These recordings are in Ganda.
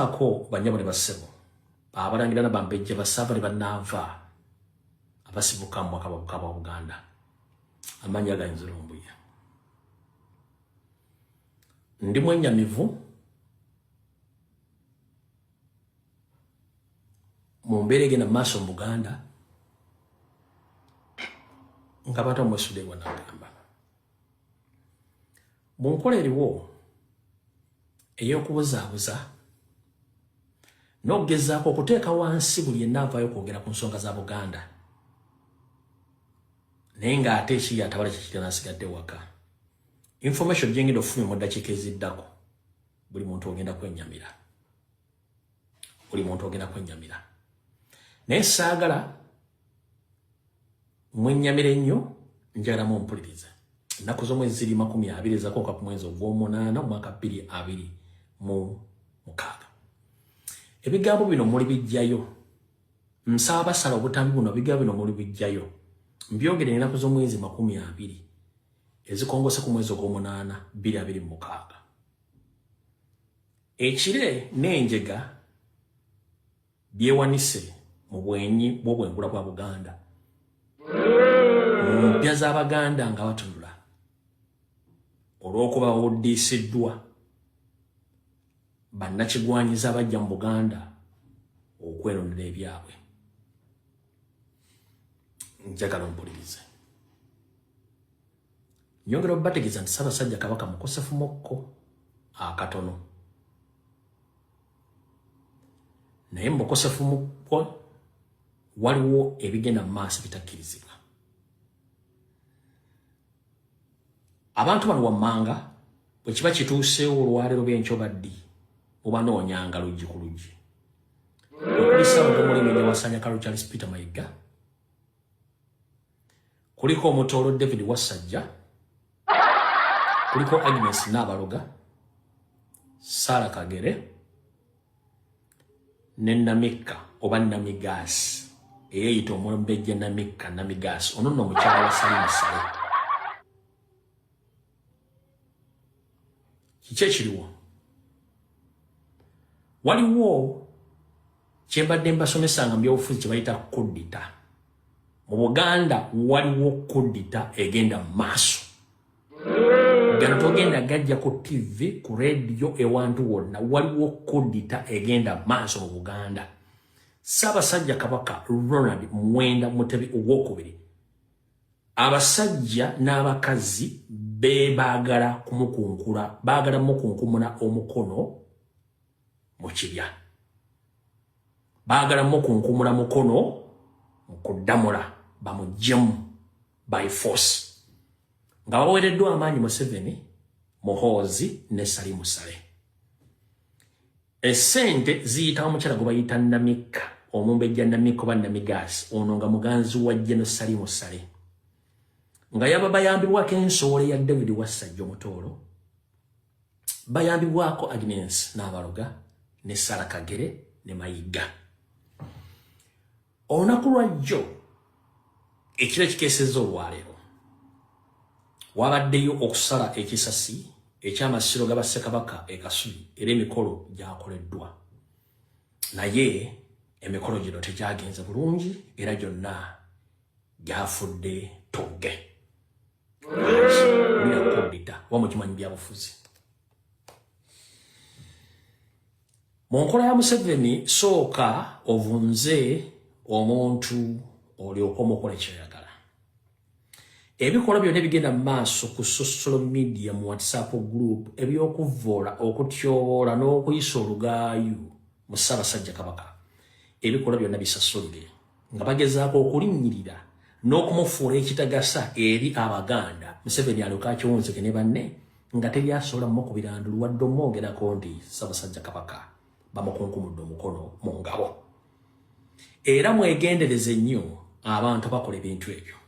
ako banyabo ne basebo abalangira na bambejje basava ne banava abasibuka mu akabwa Buganda amanya ganzirumbuya ndi mwenyamivu mu mberege na maso mu Buganda ngabata mwesude wanagamba munkola eriwo eyokubuzabuza n'okugezaako okuteeka wansi buli ennaavaayo okwogera ku nsonga za Buganda naye ng'ate ekiri atabala kikiri n'asigadde waka information gyengenda ofumye mu ddakiika eziddako buli muntu ogenda kwennyamira naye saagala mwennyamira ennyo njagala mumpulirize ennaku z'omwezi ziri 20 ezakooka ku mwezi ogw'omunaana omwaka 2026 ebigambo bino muli bijjayo nsaba basala obutambi buno bigambo bino muli bijjayo mbyogere ennaku z'omwezi 20 ezikongose ku mwezi ogw'omunaana 2026 ekire n'enjega byewanise mu bwenyi bw'obwengula bwa Buganda mu mpya z'Abaganda nga batunula olw'okuba oddiisiddwa bannakigwanyiza abajja mu Buganda okwerondera ebyabwe njagala ompulirize nyongera obategeeza nti Ssaabasajja Kabaka mukosefu mokko akatono naye mukosefu mokko waliwo ebigenda mu maaso bitakkirizibwa abantu bano wammanga bwe kiba kituuseewo olwaleero b'enkyobaddi mubanoonyanga luggi ku luggi okulisawo omulemenya wasanya Kalo Charles Peter Mayiga kuliko Omutoolo David Wasajja kuliko Agnes Nabaloga Sarah Kagere ne Namika oba Namigasi eyeyita Omumbejja Namika Namigasi ono nno omukyala wa Salimu Sale kiki ekiriwo waliwo kyembadde mbasomesanga mu byobufuzi kye bayita kudita mu Buganda waliwo kudita egenda mu maaso gano togenda gajja ku TV ku radio ewantu wonna waliwo kudita egenda mu maaso mu Buganda Ssaabasajja Kabaka Ronald Muwenda Mutebi owokubiri abasajja n'abakazi bebaagala kumukunkula baagala mukunkumuna omukono mu kibya baagala mukunkumula mukono mu kuddamula bamuggyemu by force nga baweereddwa amaanyi Museveni Muhoozi ne Salimu Sale essente ziyita omukyala gwe bayita Namika Omumbejja Namika oba Namigasi ono nga muganzi wa Jeno Salimu Sale nga yaba bayambibwako ensoole ya David Wasajja Omutoolo bayambibwako Agnes Nabaloga ne Sarah Kagere ne Mayiga olunaku lwajjo ekiro ekikeesezza olwaleero wabaddeyo okusala ekisasi ekyamasiro ga Bassekabaka e Kasubi era emikolo gyakoleddwa naye emikolo gino tegyagenze bulungi era gyonna gyafudde togge kudita wamukimanyi byabufuzi mu nkola ya Museveni sooka ovunze omuntu olyoka omukola kyeyagala ebikola byonna bigenda mu maaso ku social media mu WhatsApp group ebyokuvoola okutyoboola n'okuyisa olugaayu mu Ssaabasajja Kabaka ebikola byonna bisasulire nga bagezaako okulinnyirira n'okumufuula ekitagasa eri Abaganda Museveni alyoka akiwunzike ne banne nga teryasobola mukubiranda luwadde omwogerako nti Ssaabasajja Kabaka bamukunkumudde omukono mu ngabo era mwegendereze nnyo abantu bakola ebintu ebyo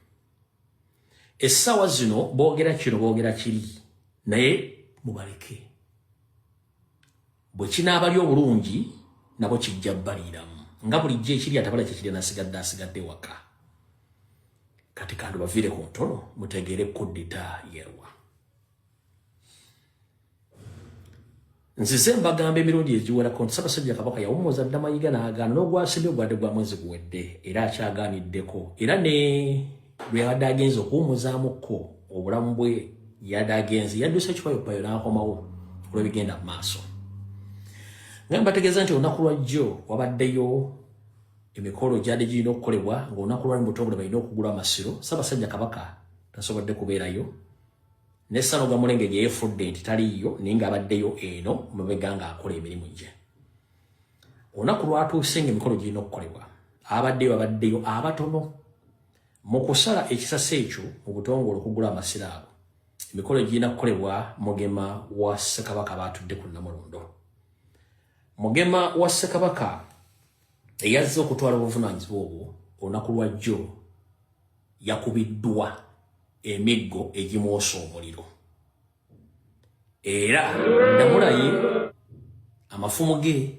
essaawa zino boogera kino boogera kiri naye mubaleke bwe kinaabali obulungi nabo kijja bbaliramu nga bulijjo ekiri atabala kyekiri asigadde waka kati kandu bavire ku ntono mutegeere kudita yerwa nzize mbagambe emirundi egiwera ko Ssaabasajja Kabaka yawummuza dda Mayiga n'agaana n'ogwasibye ogwadde gwa mwezi guwedde era akyagaaniddeko era ne lwe yabadde agenze okuwummuzaamuko obulamu bwe yadde agenze yadduse ekipayopayo n'akomawo olw'ebigenda mu maaso. Nga mbategeeza nti olunaku lwa jjo wabaddeyo emikolo gyadde girina okukolebwa ng'olunaku lwali mu butongole balina okugula amasiro. Ssaabasajja Kabaka tasobodde kubeerayo ne Sanoga Mulenge gye yeefudde nti taliiyo naye ng'abaddeyo eno mabega ng'akola emirimu gye. Olunaku lwatuuse ng'emikolo girina okukolebwa abaddeyo abatono mu kusala ekisasa ekyo mu butongole okugula amasiro ago. Emikolo girina kukolebwa Mugema wa Ssekabaka batudde ku Namulondo. Mugema wa Ssekabaka eyazze okutwala obuvunaanyizibwa obwo olunaku lwa jjo yakubiddwa emiggo egimwosa omuliro. Era Ndamulaye amafumu ge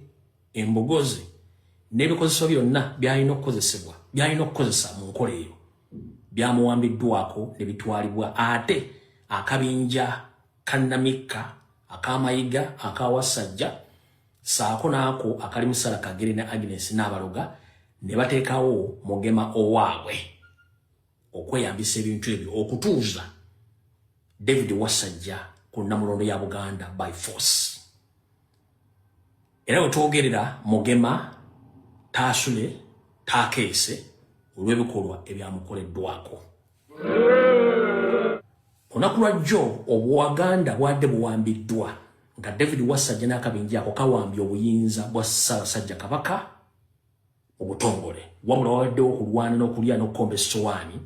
embogozi n'ebikozesebwa byonna byalina okukozesa mu nkola eyo byamuwambiddwako ne bitwalibwa ate akabinja kannamikka akamayiga akawasajja saako naako akali musala kagere ne Agnes n'abaloga ne bateekawo Mugema owaabwe okweyambisa ebintu ebyo okutuuza David Wasajja ku Namulondo ya Buganda by force. Era otwogerera Mugema taasule taakeese olw'ebikolwa ebyamukoleddwako. Olunaku lwa jjo Obuwaganda bwadde buwambiddwa nga David Wasajja n'akabinja ako kawambye obuyinza bwa Ssaabasajja Kabaka obutongole wabula wawaddewo okulwana n'okulya n'okukomba essowaani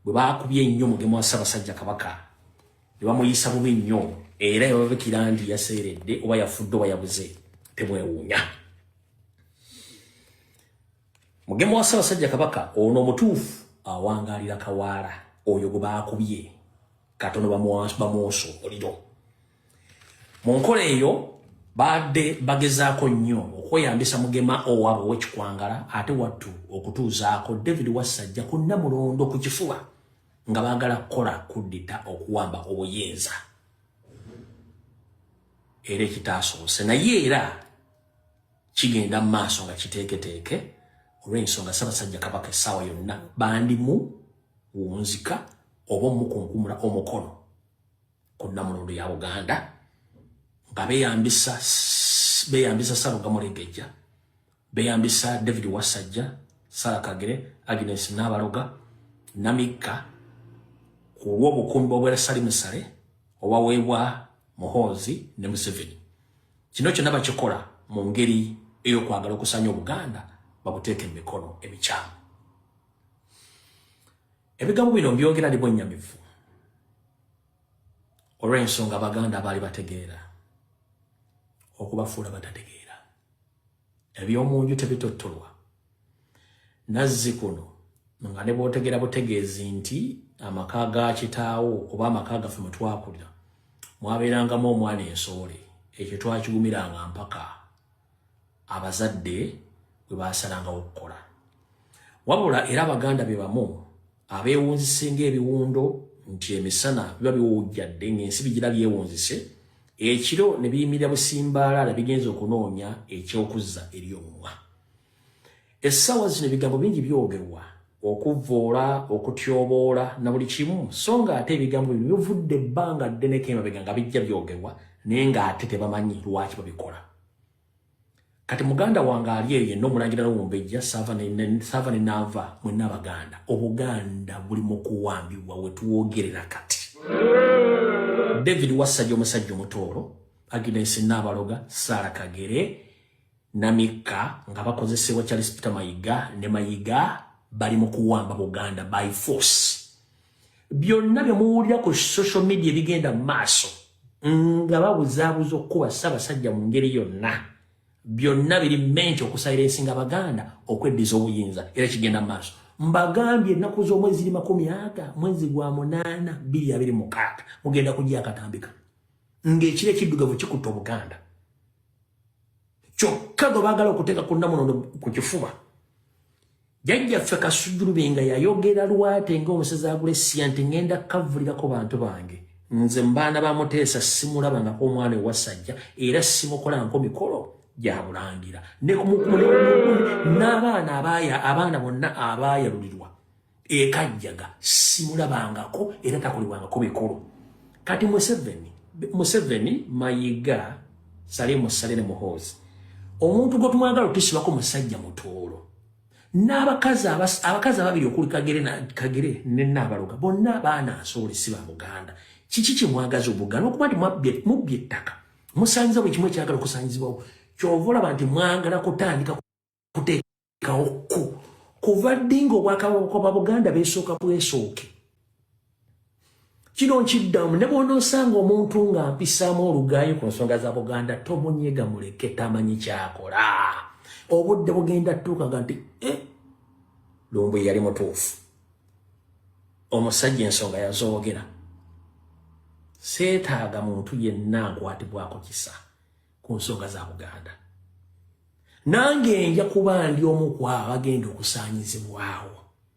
bwe baakubye ennyo Mugema wa Ssaabasajja Kabaka ne bamuyisa bubi nnyo era yababikira nti yaseeredde oba yafudde oba yabuze temwewuunya. Mugema wa Ssaabasajja Kabaka ono omutuufu awangaalira Kawaala oyo gwe baakubye katono bamwosa omuliro. Mu nkola eyo badde bagezaako nnyo okweyambisa Mugema owaabwe ow'ekikwangala ate wattu okutuuzaako David Wasajja ku Namulondo ku kifuba nga baagala kukola kuddita okuwamba obuyinza. Era ekitaasoose naye era kigenda mu maaso nga kiteeketeeke olw'ensonga Ssaabasajja Kabaka essaawa yonna bandimu wunzika oba omukunkumula omukono ku Namulondo ya Buganda nga beeyambisa Sanoga Mulenge, beeyambisa David Wasajja, Sara Kagere, Agnes n'abaloga, Namika ku lw'obukuumi bw'obwera Salimusale obaweebwa Muhoozi ne Museveni. Kino kyonna bakikola mu ngeri ey'okwagala okusanya Obuganda babuteeka emikono emikyamu. Ebigambo bino mbyogera ndi bwennyamivu olw'ensonga Abaganda baali bategeera okubafuula batategeera. Eby'omunju tebitottolwa. Nazzi kuno nga ne bw'otegeera butegeezi nti amaka ga kitaawo oba amaka gaffe mwe twakulira mwabeerangamu omwana ensoole ekyo twakigumiranga mpaka abazadde bwe baasalangawo okukola. Wabula era Abaganda be bamu abeewunzise ng'ebiwundo nti emisana biba biwujjadde ng'ensi bigira byewunzise ekiro ne biyimirira busimbaalaala bigenza okunoonya ekyokuzza eri omumwa. Essaawa zino ebigambo bingi byogerwa okuvvoola okutyoboola na buli kimu so nga ate ebigambo bino bivudde ebbanga ddeneko emabega nga bijja byogerwa naye ng'ate tebamanyi lwaki babikola. Kati muganda wange ali eyo yenna Omulangira Luwumbejja Saava ne Naava mwenna Abaganda Obuganda buli mu kuwambibwa we tuwogerera kati. David Wasajja omusajja omutoolo, Agnes n'abaloga, Sara Kagere, Namika nga bakozesebwa Charles Peter Mayiga ne Mayiga bali mu kuwamba Buganda by force. Byonna bye muwulira ku social media bigenda maaso nga babuzaabuza okuba Ssaabasajja mu ngeri yonna. Byonna biri menti okusayira ensinga Abaganda okweddiza obuyinza era kigenda maaso. Mbagambye ennaku z'omwezi ziri 40 mwezi gwa 8 2026 mugenda kujja akatambika ng'ekire ekiddugavu kikutte Obuganda kyokka gwe baagala okuteeka ku Namulondo ku kifuba. Jjajjaffe Kasujjulu nga yayogera lwate ng'omusezi agula essiya nti ngenda kavulirako bantu bange nze mbaana ba Muteesa simulabangako omwana owasajja era simukolanko mikolo gya bulangira n'abaana abaana bonna abaayalulirwa ekajjaga simulabangako era takolebwangako mikolo. Kati Museveni Mayiga Salimu Salene Muhoozi omuntu gwotumwagala otusibako musajja mutoolo n'abakazi ababiri okuli Kagere ne Nabaloga bonna abaana asoolesi ba Buganda. Kiki kimwagaza Obuganda okuba nti mubbye ettaka musanyiza buli kimu ekyagala okusanyizibwawo kyova olaba nti mwagala kutandika kuteekawo kuva ddinga obwakabaka bwa Buganda beesooka bwesooke. Kino nkiddamu ne bw'onoosanga omuntu nga mpisaamu olugaayo ku nsonga za Buganda tomunyega muleke tamanyi kyakola. Obudde bugenda tuukaga nti Lumbu yali mutuufu omusajja ensonga yazoogera. Seetaaga muntu yenna nkwatibwako kisa ku nsonga za Buganda. Nange nja kuba ndi omu ku abagenda okusaanyizibwawo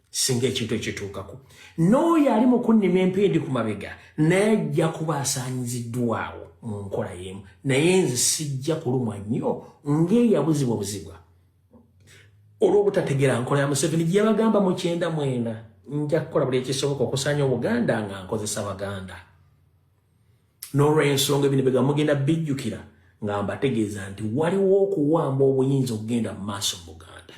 singa ekintu ekituukako. N'oyo ali mu kunnima empindi ku mabega naye ajja kuba asaanyiziddwawo mu nkola y'emu. Naye nze sijja kulumwa nnyo ng'eyabuzibwa olw'obutategeera nkola ya Museveni gye yabagamba mu 99 nja kukola buli ekisoboka okusaanya Obuganda nga nkozesa Baganda. N'olw'ensonga ebino bye mugenda bijjukira nga mbategeeza nti waliwo okuwamba obuyinza okugenda mu maaso mu Buganda.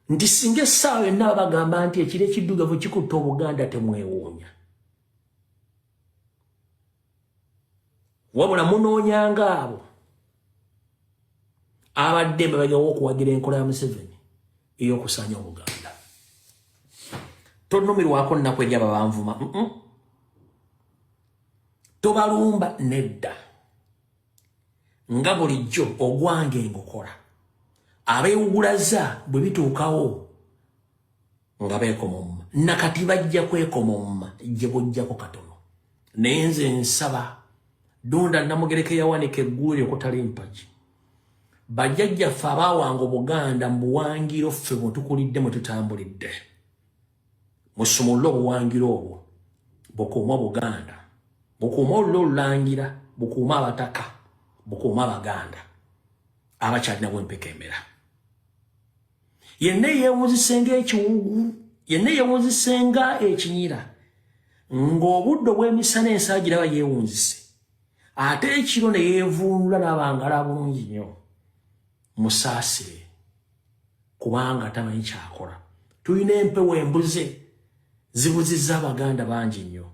Nti singa essaawa yonna bagamba nti ekiro ekiddugavu kikutta Obuganda temwewuunya. Wabula munoonyanga abo abadde babagawo okuwagira enkola ya Museveni ey'okusaanya Obuganda. Tonnumirwako nnaku eri abo banvuma. Tobalumba nedda. Nga bulijjo ogwange ngukola. Abeewugulaza bwe bituukawo nga beekoma omumma. Nakati bajja kwekoma omumma gye bujjako katono. Naye nze nsaba Dunda Namugereke yawanika eggulu okutali mpagi. Bajjajjaffe abaawanga Obuganda mu buwangiro ffe bwe tukulidde mwe tutambulidde. Musumule obuwangiro obwo bukuuma Buganda. Bukuuma olwo olulangira, bukuuma abataka, bukuuma Abaganda abakyalina bwempekembera. Yenna yeewunzisenga ekiwugu, yenna yeewunzisenga ekinyira, ng'obudde bw'emisana ensaa giraba yeewunzise. Ate ekiro ne yeevuunula n'abangala bulungi nnyo. Musaasire kubanga tamanyi kyakola. Tulina empewo embuze zibuzizza Abaganda bangi nnyo.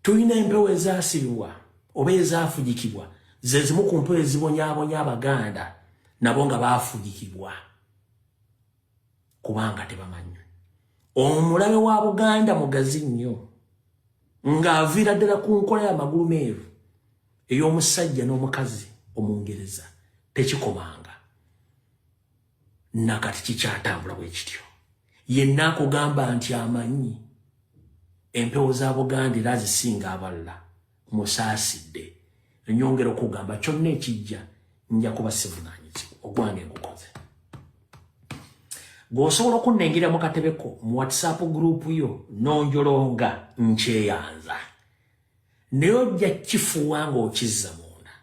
Tulina empewo ezaasibibwa oba ezaafugikibwa ze zimu ku mpewo ezibonyaabonya Abaganda nabo nga baafugikibwa kubanga tebamanyi. Omulabe wa Buganda mugazi nnyo ng'aviira ddala ku nkola y'amagulu meeru ey'omusajja n'omukazi Omungereza tekikomanga. Nakati kikyatambula bwe kityo. Yenna akugamba nti amanyi empewo za Buganda era zisinga abalala musaasidde. Nyongera okugamba kyonna ekijja nja kuba sivunaanyizibwa ogwange ngukoze. Gw'osobola okunnengerera mu katebeko mu WhatsApp group yo n'onjolonga nkyeyanza. Naye ojja kifuuwa ng'okizza munda.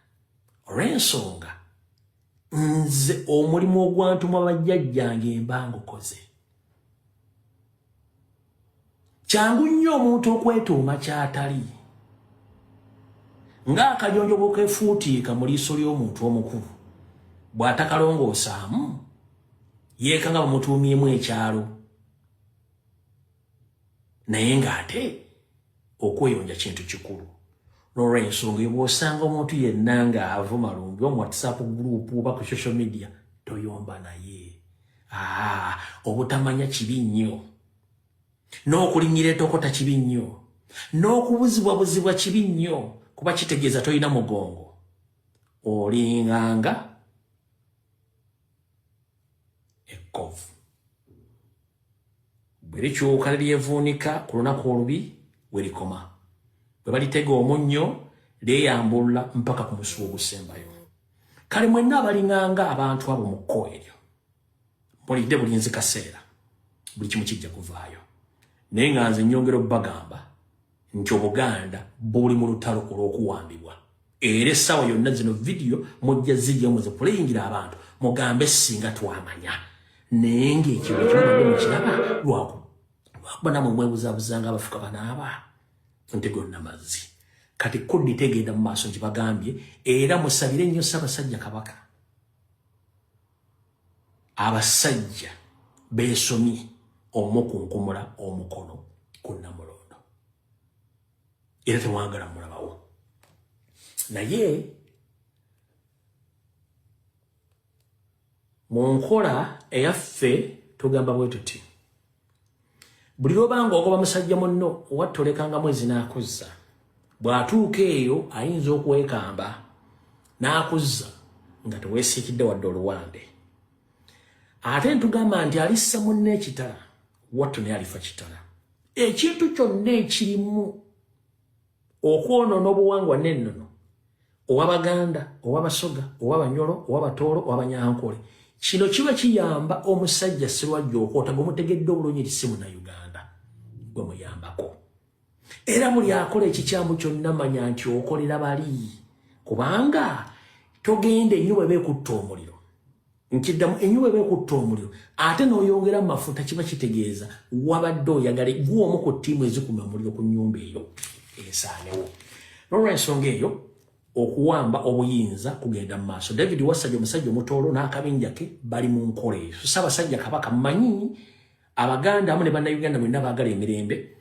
Olw'ensonga nze omulimu ogwantuma bajjajjange mba ngukoze. Kyangu nnyo omuntu okwetuuma ky'atali. Ng'akanyonjo bw'okeefuutiika mu liiso ly'omuntu omukulu bw'atakalongoosaamu yeekanga bamutuumyemu ekyalo. Naye ng'ate okweyonja kintu kikulu. N'olw'ensonga eyo bw'osanga omuntu yenna ng'avuma lumbi omu WhatsApp group oba ku social media toyomba naye. Obutamanya kibi nnyo. N'okulinnyira etokota kibi nnyo. N'okubuzibwabuzibwa kibi nnyo kuba kitegeeza toyina mugongo. Olinganga ekkovu. Bwe likyuka lyevuunika ku lunaku olubi we likoma. Bwe balitega omunnyo lyeyambulula mpaka ku musulo ogusembayo. Kale mwenna abalinganga abantu abo mu kko eryo. Mulidde bulinzi kaseera. Buli kimu kijja kuvaayo. Naye nga nze nnyongera obbagamba nti Obuganda buli mu lutalo olw'okuwambibwa. Era essaawa yonna zino video mujja zijja muze puleyingira abantu mugambe singa twamanya naye ng'ekibi ekibadde mukiraba lwakuba namwe mwebuzaabuzanga abafuka banaaba nti gonna mazzi. Kati kodi tegenda mu maaso nti bagambye era musabire nnyo Ssaabasajja Kabaka abasajja beesomye omukunkumula omukono ku Namulondo era tewagala mulabawo. Naye mu nkola eyaffe tugamba bwe tuti buli lwobanga ogoba musajja munno wattolekanga mwezi n'akuzza bw'atuuka eyo ayinza okwekamba n'akuzza nga teweesiikidde wadde oluwande. Ate ntugamba nti alissa munne ekitala wattu naye alifa kitala. Ekintu kyonna ekirimu okwonoona obuwangwa n'ennono ow'Abaganda, ow'Abasoga, ow'Abanyolo, ow'Abatoolo, ow'Abanyankole, kino kiba kiyamba omusajja Sserwajja okwota gwemutegedde obulungi nti si Munnayuganda gwe muyambako. Era buli akola ekikyamu kyonna manya nti okolera bali, kubanga togenda ennyumba eba ekutta omuliro. Nkiddamu ennyumba eba ekutta omuliro ate n'oyongera mafuta kiba kitegeeza wabadde oyagala gwe omu ku ttiimu ezikuma omuliro ku nnyumba eyo esaanewo. N'olw'ensonga eyo okuwamba obuyinza kugenda mu maaso. David Wasajja omusajja omutoolo n'akabinja ke bali mu nkola eyo. Ssaabasajja Kabaka mmanyi Abaganda amu ne Bannayuganda mwenna baagala emirembe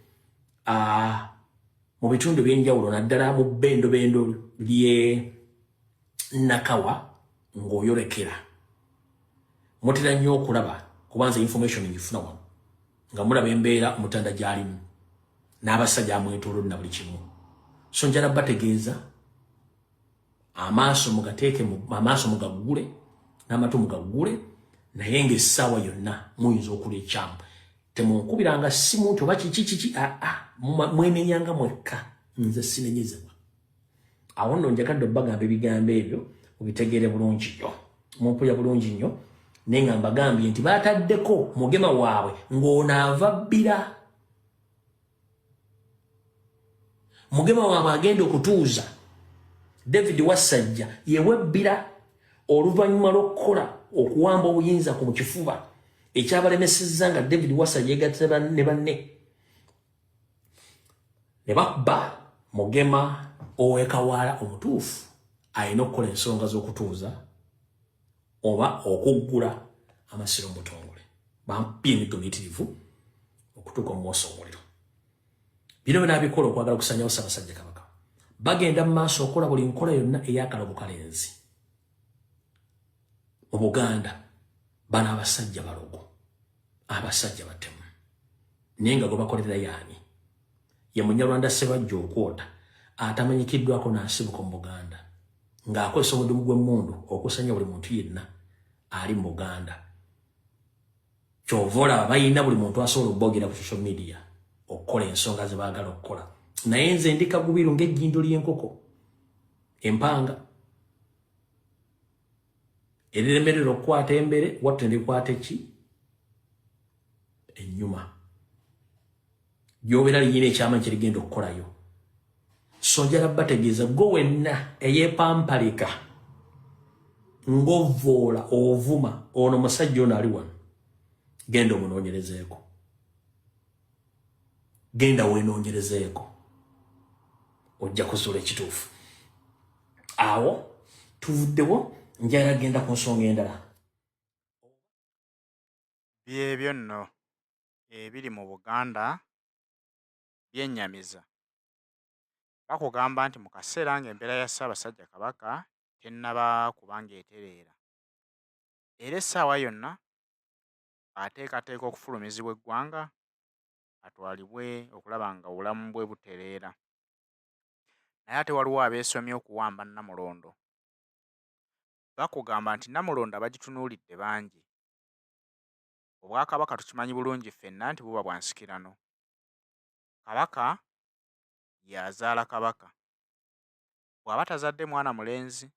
mu bitundu by'enjawulo naddala mu bbendobendo ly'e Nakawa ng'oyolekera. Mutera nnyo okulaba kubanza information ngifuna wano nga mulaba embeera Omutanda gy'alimu n'abasajja amwetoolodde na buli kimu. So njala bategeeza amaaso mugateeke amaaso mugaggule n'amatu mugaggule naye ng'essaawa yonna muyinza okula ekyamu. Temunkubiranga simu nti oba kiki mwenenyanga mwekka nze sinenyezebwa. Awo nno njagadde obbagamba ebigambo ebyo mubitegeere bulungi nnyo mumpuya bulungi nnyo naye nga mbagambye nti baataddeko mugema waabwe ng'onaava bbira. Mugema waabwe agenda okutuuza David Wasajja yewebbira oluvannyuma lw'okukola okuwamba obuyinza ku mukifuba ekyabalemesezza nga David Wasajja yegatte ne banne ne bakubba Mugema ow'Ekawaala omutuufu alina okukola ensonga z'okutuuza oba okuggula amasiro mu butongole bampye emiggo miyitirivu okutuuka mu mwoso omuliro. Bino binaabikola okwagala okusanyawo Ssaabasajja Kabaka. Bagenda mu maaso okukola buli nkola yonna ey'akalogo kalenzi mu Buganda. Bano abasajja balogo, abasajja batemu, naye nga gwe bakolerera yaani ye Munyarwanda Sserwajja okwota atamanyikiddwako n'asibuka mu Buganda ng'akozesa omudumu gw'emmundu okusanya buli muntu yenna ali mu Buganda. Kyova olaba bayina buli muntu asobola okubogera ku social media okukola ensonga ze baagala okukola. Naye nze ndi kagubiru ng'ejjindo ly'enkoko empanga eriremerera okukwata embere wattu ndikwata eki ennyuma gy'obeera liyina ekyama kirigenda okukolayo. So njala bategeeza gwe wenna eyeepampalika ng'ovvoola ovuma ono musajja ono ali wano genda omunoonyerezeeko, genda weenoonyerezeeko ojja kuzuula ekituufu. Awo tuvuddewo njala genda ku nsonga endala. Byebyo nno ebiri mu Buganda byennyamiza. Bakugamba nti mu kaseera ng'embeera ya Ssaabasajja Kabaka tennaba kubanga etereera. Era essaawa yonna ateekateeka okufulumizibwa eggwanga atwalibwe okulaba nga obulamu bwe butereera. Naye ate waliwo abeesomye okuwamba Namulondo. Bakugamba nti Namulondo abagitunuulidde bangi. Obwakabaka tukimanyi bulungi ffenna nti buba bwa nsikirano. Kabaka y'azaala kabaka. Bw'aba tazadde mwana mulenzi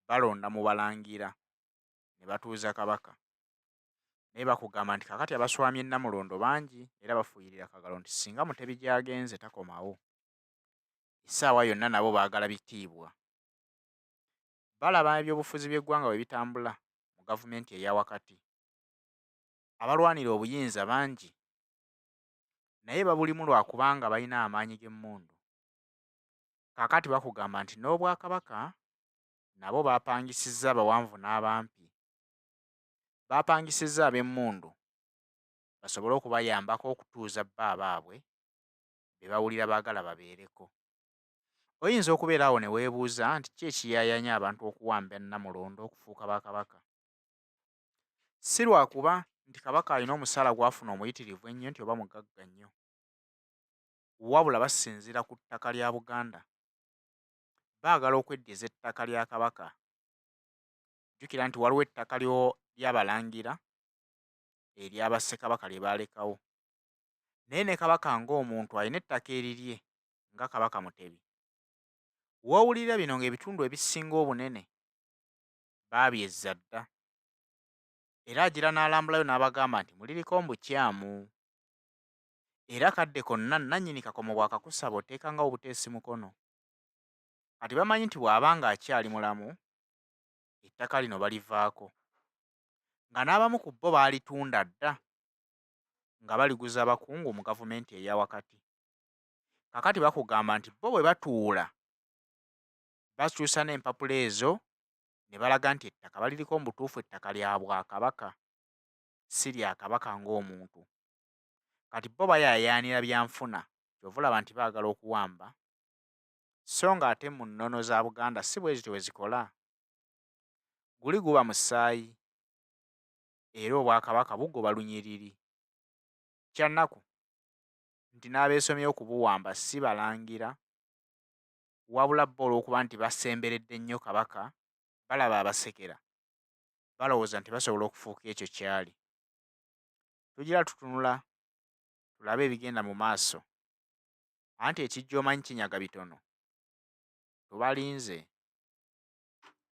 balonda mu balangira ne batuuza kabaka. naye bakugamba nti kakati abaswamye Namulondo bangi era bafuuyirira Kagalo nti singa Mutebi gy'agenze takomawo. Essaawa yonna nabo baagala bitiibwa. Balaba ebyobufuzi by'eggwanga bwe bitambula mu gavumenti eya wakati. Abalwanira obuyinza bangi naye babulimu lwakubanga balina amaanyi g'emmundu. Kaakati bakugamba nti n'Obwakabaka nabo baapangisizza abawanvu n'abampi. Baapangisizza ab'emmundu basobole okubayambako okutuuza bba abaabwe be bawulira baagala babeereko. Oyinza okubeera awo ne weebuuza nti ki ekiyaayanya abantu okuwamba Namulondo okufuuka bakabaka? Si lwakuba nti kabaka alina omusaala gw'afuna omuyitirivu ennyo nti oba mugagga nnyo, wabula basinziira ku ttaka lya Buganda. Baagala okweddiza ettaka lya kabaka. Jjukira nti waliwo ettaka ly'abalangira erya Ssekabaka lye baalekawo. Naye ne kabaka ng'omuntu alina ettaka erirye nga Kabaka Mutebi. W'owulira bino ng'ebitundu ebisinga obunene baabyezza dda. Era agira n'alambulayo n'abagamba nti muliriko mbukyamu. Era kadde konna nannyini kakomo bw'akakusaba oteekanga obuteesi mukono. Kati bamanyi nti bw'aba ng'akyali mulamu, ettaka lino balivaako. Nga n'abamu ku bo baalitunda dda nga baliguza abakungu mu gavumenti eya wakati. Kakati bakugamba nti bo bwe batuula bakyusa n'empapula ezo ne balaga nti ettaka baliriko mu butuufu ettaka lya Bwakabaka, si lya kabaka ng'omuntu. Kati bo bayaayaanira byanfuna, kyova olaba nti baagala okuwamba, so ng'ate mu nnono za Buganda si bwe zityo bwe zikola. Guli guba musaayi era Obwakabaka bugoba lunyiriri. Kyannaku nti n'abeesomyewo okubuwamba si balangira, wabula bo olw'okuba nti basemberedde nnyo kabaka, balaba abasekera, balowooza nti basobola okufuuka ekyo kyali. Tugira tutunula tulabe ebigenda mu maaso, anti ekijja omanyi kinyaga bitono. Tubalinze.